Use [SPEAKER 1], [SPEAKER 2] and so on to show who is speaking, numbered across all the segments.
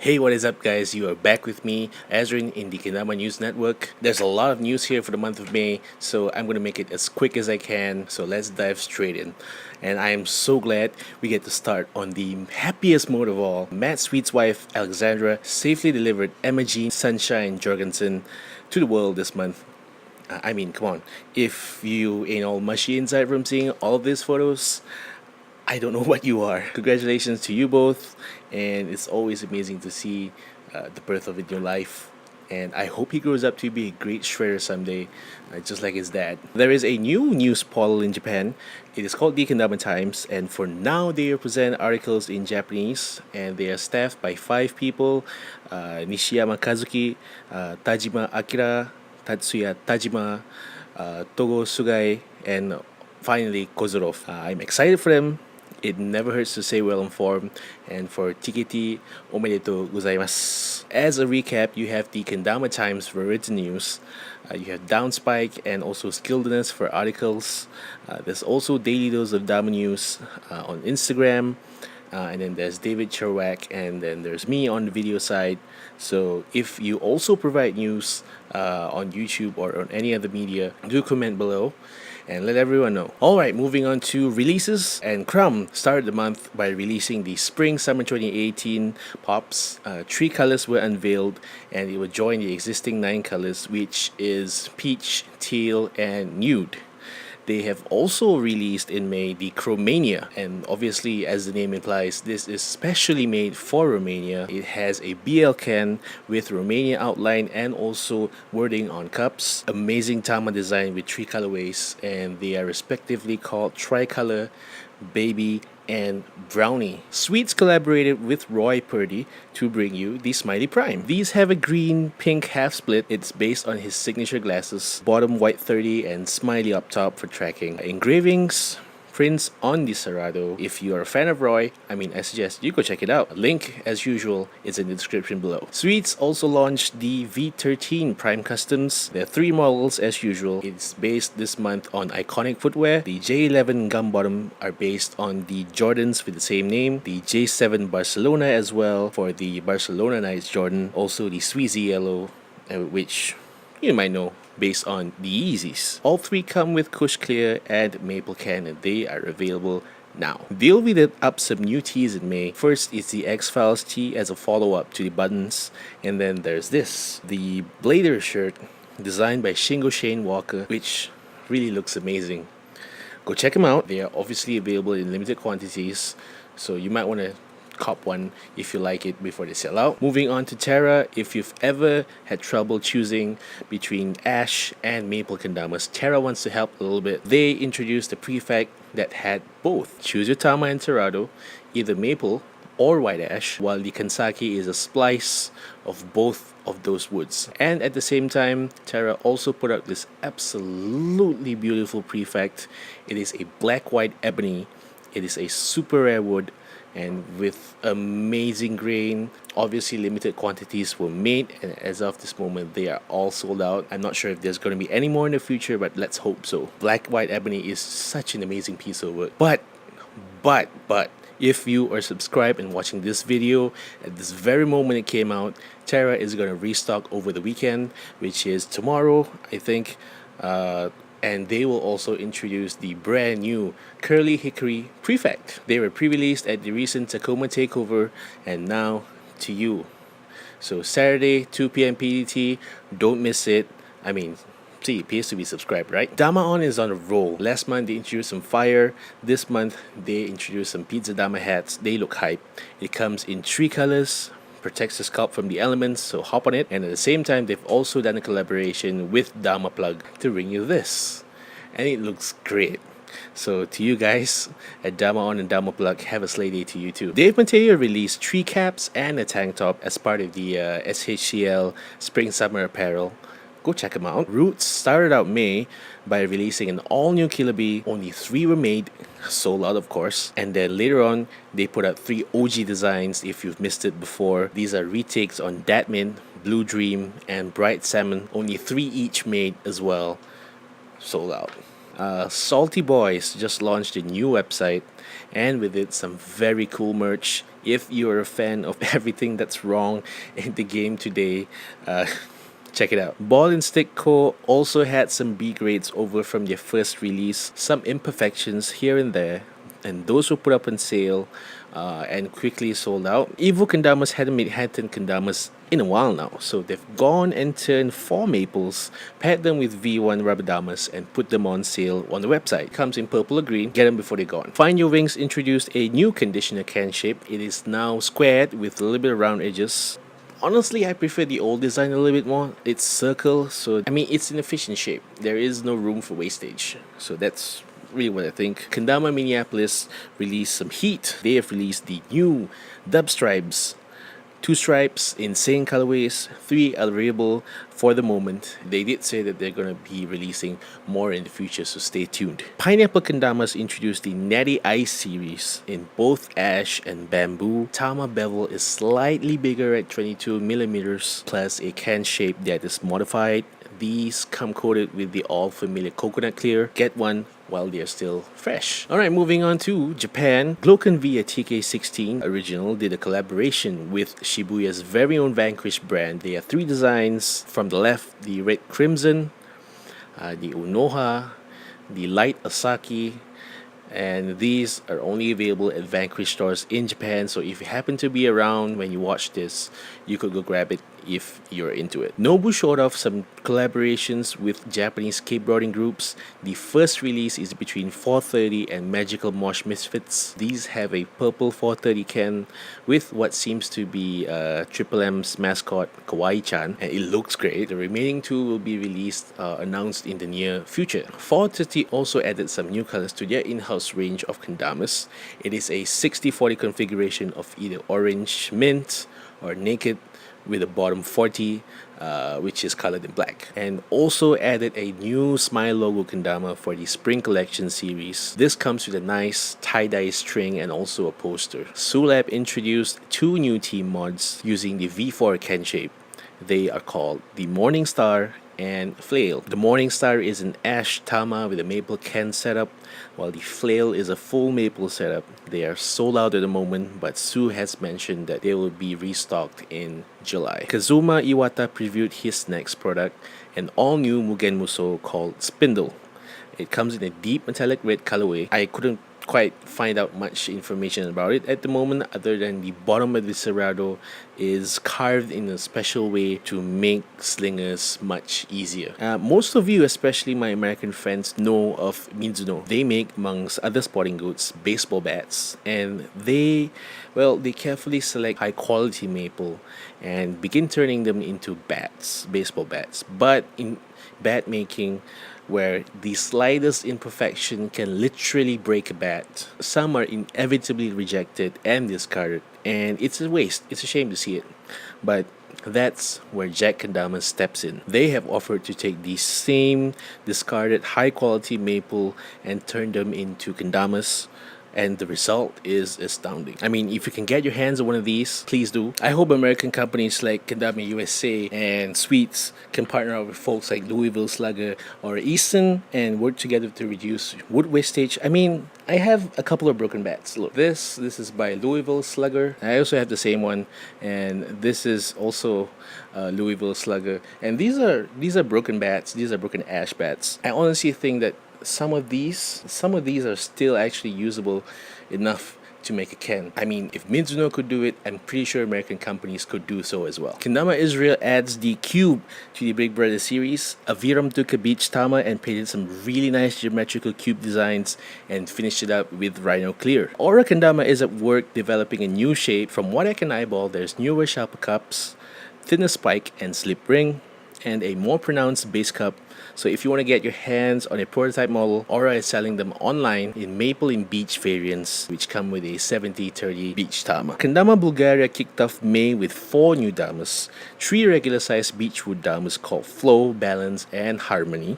[SPEAKER 1] Hey, what is up, guys? You are back with me, Azrin, in the Kendama News Network. There's a lot of news here for the month of May, so I'm going to make it as quick as I can. So let's dive straight in. And I am so glad we get to start on the happiest mode of all. Matt Sweet's wife, Alexandra, safely delivered Emma Jean Sunshine Jorgenson to the world this month. I mean, come on. If you ain't all mushy inside from seeing all of these photos, I don't know what you are. Congratulations to you both, and it's always amazing to see the birth of a new life. And I hope he grows up to be a great shredder someday, just like his dad. There is a new news portal in Japan. It is called the Kendama Times, and for now they represent articles in Japanese, and they are staffed by 5 people: Nishiyama Kazuki, Tajima Akira, Tatsuya Tajima, Togo Sugai, and finally Kozurov. I'm excited for them. It never hurts to say well informed, and for TKT, omedetou gozaimasu. As a recap, you have the Kendama Times for written news, you have Downspike and also Skilledness for articles. There's also Daily Dose of Dama News on Instagram, and then there's David Cherwak, and then there's me on the video side. So if you also provide news on YouTube or on any other media, do comment below and let everyone know. Alright, moving on to releases. And Krom started the month by releasing the Spring Summer 2018 Pops. 3 colors were unveiled, and it would join the existing 9 colors, which is Peach, Teal, and Nude. They have also released in May the KROMania, and obviously, as the name implies, this is specially made for Romania. It has a BL can with Romania outline and also wording on cups. Amazing Tama design with 3 colorways, and they are respectively called Tricolor, Baby, and Brownie. Sweets collaborated with Roy Purdy to bring you the Smiley Prime. These have a green-pink half split. It's based on his signature glasses, bottom white 30 and smiley up top for tracking. Engravings, prints on the Cerrado. If you are a fan of Roy, I suggest you go check it out. A link, as usual, is in the description below. Sweets also launched the V13 Prime Customs. There are 3 models as usual. It's based this month on iconic footwear. The J11 gum bottom are based on the Jordans with the same name. The J7 Barcelona as well for the Barcelona Knights Jordan. Also the Sweezy Yellow, which you might know, based on the Yeezys. All 3 come with Kush Clear and Maple Can, and they are available now. They wheeled up some new tees in May. First is the X-Files tee as a follow-up to the buttons, and then there's this, the Blader shirt designed by Shingo Shane Walker, which really looks amazing. Go check them out. They are obviously available in limited quantities, so you might want to cop one if you like it before they sell out. Moving on to Terra. If you've ever had trouble choosing between Ash and Maple Kendamas, Terra wants to help a little bit. They introduced a prefect that had both. Choose your Tama and Terrado, either Maple or White Ash, while the Kansaki is a splice of both of those woods. And at the same time, Terra also put out this absolutely beautiful prefect. It is a black-white ebony. It is a super rare wood, and with amazing grain. Obviously limited quantities were made, and as of this moment they are all sold out. I'm not sure if there's going to be any more in the future, but let's hope so. Black white ebony is such an amazing piece of work. But if you are subscribed and watching this video at this very moment it came out, Terra is going to restock over the weekend, which is tomorrow, I think. And they will also introduce the brand new Curly Hickory Prefect. They were pre-released at the recent Tacoma Takeover, and now to you. So Saturday, 2 p.m. PDT, don't miss it. See, it pays to be subscribed, right? Damaon is on a roll. Last month they introduced some fire. This month they introduced some Pizzadama hats. They look hype. It comes in 3 colors. Protects the scalp from the elements, so hop on it. And at the same time, they've also done a collaboration with Damaplug to bring you this, and it looks great. So to you guys at Damaon and Damaplug, have a slay day to you too. Dave Mateo released 3 caps and a tank top as part of the SHCL Spring Summer apparel. Go check them out. Roots started out May by releasing an all-new Killer Bee. Only 3 were made, sold out of course. And then later on, they put out 3 OG designs if you've missed it before. These are retakes on Datmin, Blue Dream, and Bright Salmon. Only 3 each made as well. Sold out. Svlty Bois just launched a new website, and with it some very cool merch. If you're a fan of everything that's wrong in the game today, check it out. Ball and Stick Co. also had some B grades over from their first release, some imperfections here and there, and those were put up on sale and quickly sold out. Evo Kendamas hadn't made Hatten Kendamas in a while now, so they've gone and turned 4 maples, paired them with V1 rubber damas, and put them on sale on the website. Comes in purple or green, get them before they're gone. Find Your Wings introduced a new conditioner can shape. It is now squared with a little bit of round edges. Honestly, I prefer the old design a little bit more. It's circle, so I mean it's an efficient shape. There is no room for wastage, so that's really what I think. Kendama Minneapolis released some heat. They have released the new dub stripes. 2 stripes in same colorways, 3 available for the moment. They did say that they're going to be releasing more in the future, so stay tuned. Pineapple Kendamas introduced the Natty Ice series in both ash and bamboo. Tama bevel is slightly bigger at 22mm, plus a can shape that is modified. These come coated with the all familiar coconut clear. Get one while they're still fresh. Alright, moving on to Japan. GLOKEN via TK16 Original did a collaboration with Shibuya's very own Vanquish brand. They have 3 designs. From the left, the red crimson, the Unoha, the light Asaki, and these are only available at Vanquish stores in Japan, so if you happen to be around when you watch this, you could go grab it if you're into it. Nobu showed off some collaborations with Japanese skateboarding groups. The first release is between 430 and Magical Mosh Misfits. These have a purple 430 can with what seems to be Triple M's mascot Kawaii-chan, and it looks great. The remaining 2 will be released, announced in the near future. 430 also added some new colors to their in-house range of kendamas. It is a 60-40 configuration of either orange mint or naked, with a bottom 40 which is colored in black, and also added a new Smile logo kendama for the Spring Collection series. This comes with a nice tie-dye string and also a poster. Collab introduced 2 new team mods using the V4 can shape. They are called the Morning Star and Flail. The Morning Star is an ash tama with a maple can setup, while the Flail is a full maple setup. They are sold out at the moment, but Sue has mentioned that they will be restocked in July. Kazuma Iwata previewed his next product, an all-new Mugen Musou called Spindle. It comes in a deep metallic red colorway. I couldn't quite find out much information about it at the moment, other than the bottom of the serrado is carved in a special way to make slingers much easier. Most of you, especially my American friends, know of Mizuno. They make, amongst other sporting goods, baseball bats, and they carefully select high quality maple and begin turning them into bats, baseball bats. But in bat making, where the slightest imperfection can literally break a bat, some are inevitably rejected and discarded, and it's a waste. It's a shame to see it, but that's where JAC Kendama steps in. They have offered to take the same discarded high quality maple and turn them into kendamas, and the result is astounding. I mean, if you can get your hands on one of these, please do. I hope American companies like Kendama USA and Sweets can partner up with folks like Louisville Slugger or Easton and work together to reduce wood wastage. I mean, I have a couple of broken bats. Look, this is by Louisville Slugger. I also have the same one, and this is also Louisville Slugger. And these are broken bats. These are broken ash bats. I honestly think that some of these are still actually usable enough to make a can. I mean, if Mizuno could do it, I'm pretty sure American companies could do so as well. Kendama Israel adds the cube to the Big Brother series. Aviram took a beach tama and painted some really nice geometrical cube designs and finished it up with Rhino Clear. Aura Kendama is at work developing a new shape. From what I can eyeball, there's newer sharper cups, thinner spike and slip ring, and a more pronounced base cup. So if you want to get your hands on a prototype model, Aura is selling them online in maple and beach variants, which come with a 70-30 beach tama. Kendama Bulgaria kicked off May with 4 new damas, 3 regular-sized beechwood damas called Flow, Balance, and Harmony.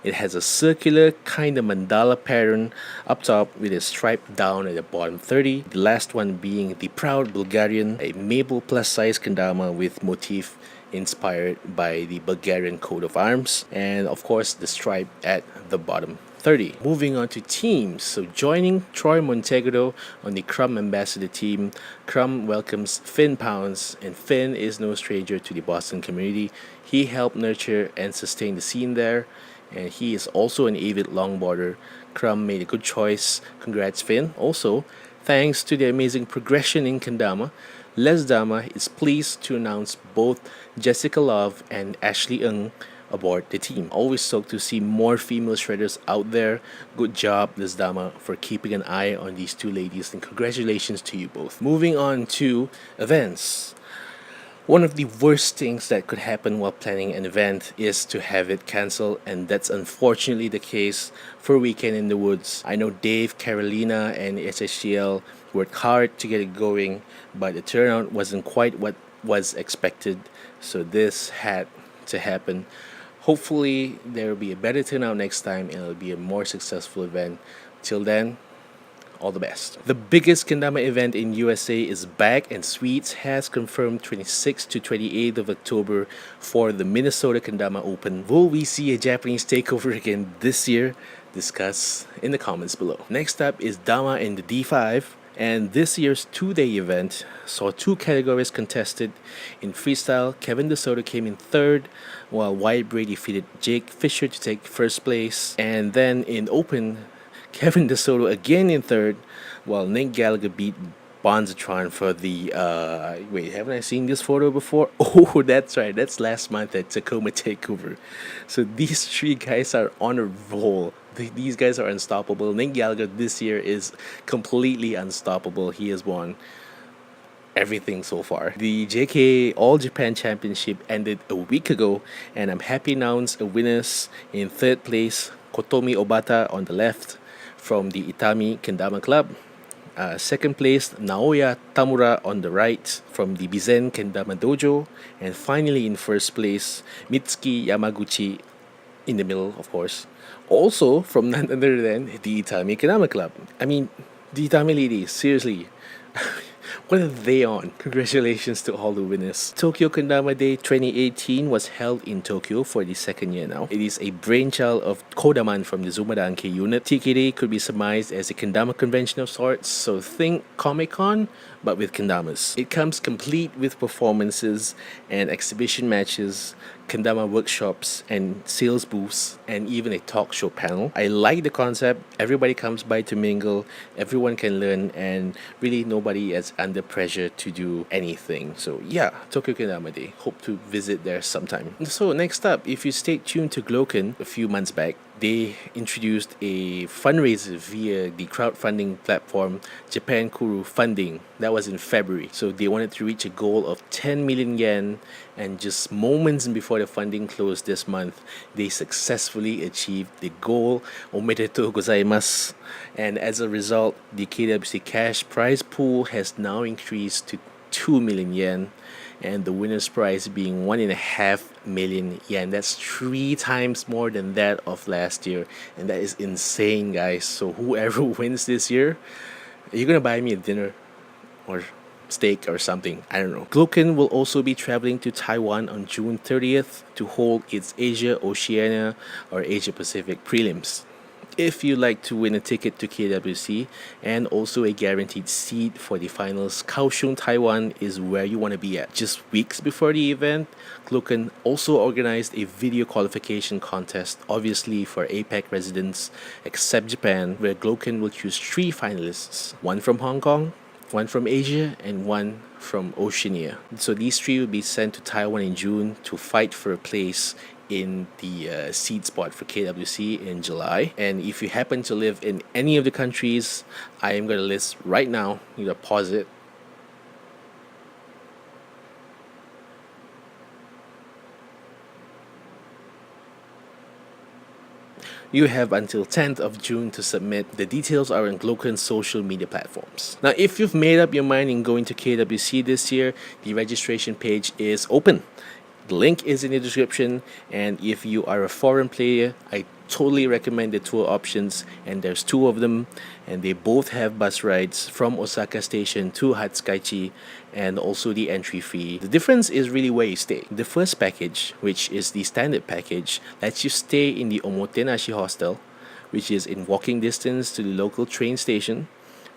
[SPEAKER 1] It has a circular kind of mandala pattern up top with a stripe down at the bottom 30. The last one being the Proud Bulgarian, a maple plus-size kendama with motif inspired by the Bulgarian coat of arms, and of course the stripe at the bottom 30. Moving on to teams. So joining Troy Montegro on the Krom Ambassador team, Krom welcomes Finn Pounds, and Finn is no stranger to the Boston community. He helped nurture and sustain the scene there, and he is also an avid longboarder. Krom made a good choice. Congrats, Finn. Also, thanks to the amazing progression in Kendama, LEZDama is pleased to announce both Jessica Love and Ashley Ng aboard the team. Always stoked to see more female shredders out there. Good job, LEZDama, for keeping an eye on these two ladies, and congratulations to you both. Moving on to events. One of the worst things that could happen while planning an event is to have it cancelled, and that's unfortunately the case for Weekend in the Woods. I know Dave, Carolina, and SHCL worked hard to get it going, but the turnout wasn't quite what was expected, so this had to happen. Hopefully there will be a better turnout next time and it'll be a more successful event. Till then, all the best. The biggest Kendama event in USA is back, and Sweets has confirmed 26th to 28th of October for the Minnesota Kendama Open. Will we see a Japanese takeover again this year? Discuss in the comments below. Next up is Dama in the D5, and this year's two-day event saw two categories contested. In freestyle, Kevin DeSoto came in third, while Wyatt Bray defeated Jake Fisher to take first place. And then in open, Kevin DeSoto again in third, while Nick Gallagher beat Bonzatron for the wait, haven't I seen this photo before? Oh, that's right, that's last month at Tacoma Takeover. So these three guys are on a roll. These guys are unstoppable. Nick Gallagher this year is completely unstoppable. He has won everything so far. The JKA All Japan Championship ended a week ago, and I'm happy to announce a winners. In third place, Kotomi Obata on the left from the Itami Kendama Club. Second place, Naoya Tamura on the right from the Bizen Kendama Dojo. And finally in first place, Mitsuki Yamaguchi in the middle, of course. Also from none other than the Itami Kendama Club. I mean, the Itami ladies, seriously. What are they on? Congratulations to all the winners. Tokyo Kendama Day 2018 was held in Tokyo for the second year now. It is a brainchild of Kodaman from the Zumadanke unit. TK Day could be surmised as a Kendama convention of sorts, so think Comic-Con, but with Kendamas. It comes complete with performances and exhibition matches, Kendama workshops and sales booths, and even a talk show panel. I like the concept. Everybody comes by to mingle, everyone can learn, and really nobody is under pressure to do anything. So yeah, Tokyo Kendama Day. Hope to visit there sometime. So next up, if you stayed tuned to GLOKEN a few months back, they introduced a fundraiser via the crowdfunding platform Japan Kuru Funding. That was in February. So they wanted to reach a goal of 10 million yen, and just moments before the funding closed this month, they successfully achieved the goal. Omedetou gozaimasu. And as a result, the KWC cash prize pool has now increased to 2 million yen, and the winner's prize being 1.5 million yen. That's 3 times more than that of last year, and that is insane, guys. So whoever wins this year, you're gonna buy me a dinner or steak or something, I don't know. GLOKEN will also be traveling to Taiwan on June 30th to hold its Asia-Oceania or Asia-Pacific Prelims. If you'd like to win a ticket to KWC and also a guaranteed seat for the finals, Kaohsiung, Taiwan is where you want to be at. Just weeks before the event, GLOKEN also organized a video qualification contest, obviously for APAC residents except Japan, where GLOKEN will choose 3 finalists, one from Hong Kong, one from Asia, and one from Oceania. So these 3 will be sent to Taiwan in June to fight for a place in the seed spot for KWC in July. And if you happen to live in any of the countries I am going to list right now, you gotta pause it. You have until 10th of June to submit. The details are on GLOKEN's social media platforms. Now, if you've made up your mind in going to KWC this year, the registration page is open. The link is in the description, and if you are a foreign player, I totally recommend the tour options, and there's 2 of them, and they both have bus rides from Osaka Station to Hatsukaichi, and also the entry fee. The difference is really where you stay. The first package, which is the standard package, lets you stay in the Omotenashi hostel, which is in walking distance to the local train station.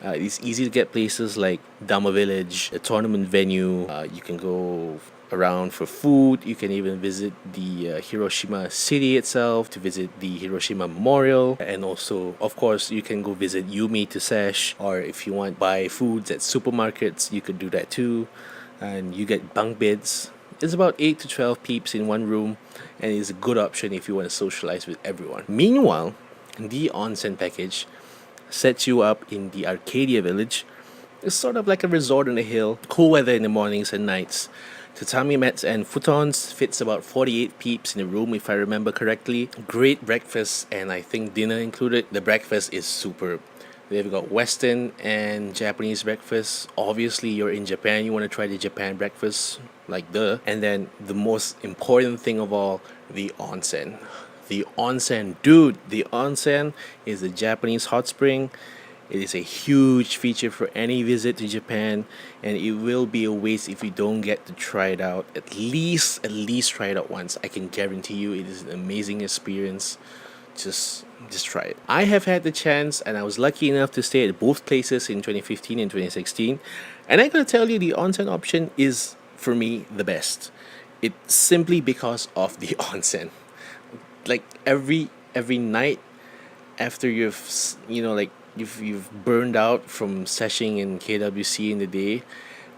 [SPEAKER 1] It's easy to get places like Dama Village, a tournament venue. You can go around for food. You can even visit the Hiroshima city itself to visit the Hiroshima Memorial. And also, of course, you can go visit Yumi to sesh. Or if you want buy foods at supermarkets, you could do that too. And you get bunk beds. It's about 8 to 12 peeps in one room, and it's a good option if you want to socialize with everyone. Meanwhile, the onsen package sets you up in the Arcadia Village. It's sort of like a resort on a hill, cool weather in the mornings and nights. Tatami mats and futons, fits about 48 peeps in the room if I remember correctly. Great breakfast, and I think dinner included. The breakfast is superb. They've got Western and Japanese breakfast. Obviously, you're in Japan, you want to try the Japan breakfast, like duh. And then the most important thing of all, the onsen. The onsen, dude, the onsen is a Japanese hot spring. It is a huge feature for any visit to Japan, and it will be a waste if you don't get to try it out. At least try it out once. I can guarantee you it is an amazing experience. Just try it. I have had the chance, and I was lucky enough to stay at both places in 2015 and 2016. And I gotta tell you, the onsen option is, for me, the best. It's simply because of the onsen. Like every night after you've burned out from seshing in KWC in the day,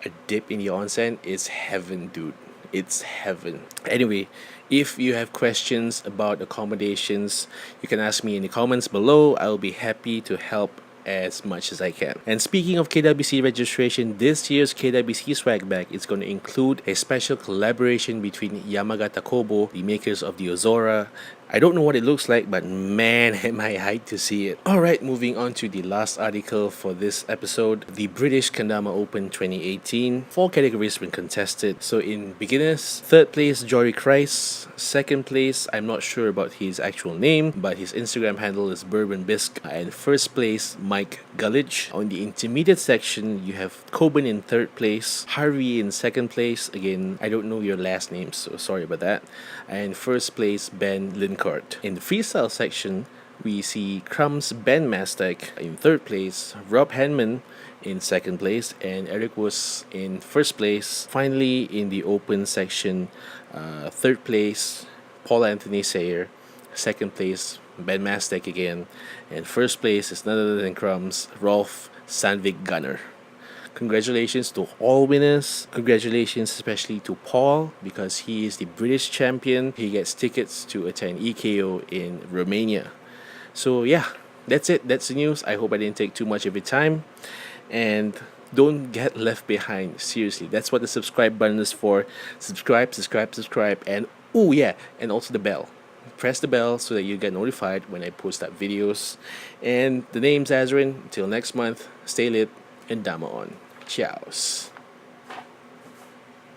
[SPEAKER 1] a dip in the onsen is heaven, dude. It's heaven. Anyway, if you have questions about accommodations, you can ask me in the comments below. I'll be happy to help as much as I can. And speaking of KWC registration, this year's KWC swag bag is going to include a special collaboration between Yamagata Kobo, the makers of the Ozora. I don't know what it looks like, but man, am I hyped to see it. Alright, moving on to the last article for this episode. The British Kendama Open 2018. 4 categories been contested. So in beginners, 3rd place Jory Christ. 2nd place, I'm not sure about his actual name, but his Instagram handle is Bourbon Bisque. And 1st place, Mike Gullidge. On the intermediate section, you have Coben in 3rd place, Harvey in 2nd place. Again, I don't know your last name, so sorry about that. And 1st place, Ben Lincott. In the freestyle section, we see Crumb's Ben Mastek in 3rd place, Rob Henman in 2nd place, and Eric was in 1st place. Finally, in the open section, 3rd place, Paul Anthony Sayer, 2nd place, Ben Mastek again, and 1st place is none other than Crumb's Rolf Sandvik Gunner. Congratulations to all winners. Congratulations especially to Paul, because he is the British champion. He gets tickets to attend EKO in Romania. So yeah, that's it. That's the news. I hope I didn't take too much of your time. And don't get left behind. Seriously, that's what the subscribe button is for. Subscribe. And oh yeah, and also the bell. Press the bell so that you get notified when I post up videos. And the name's Azrin. Till next month, stay lit and Dama on. Ciao.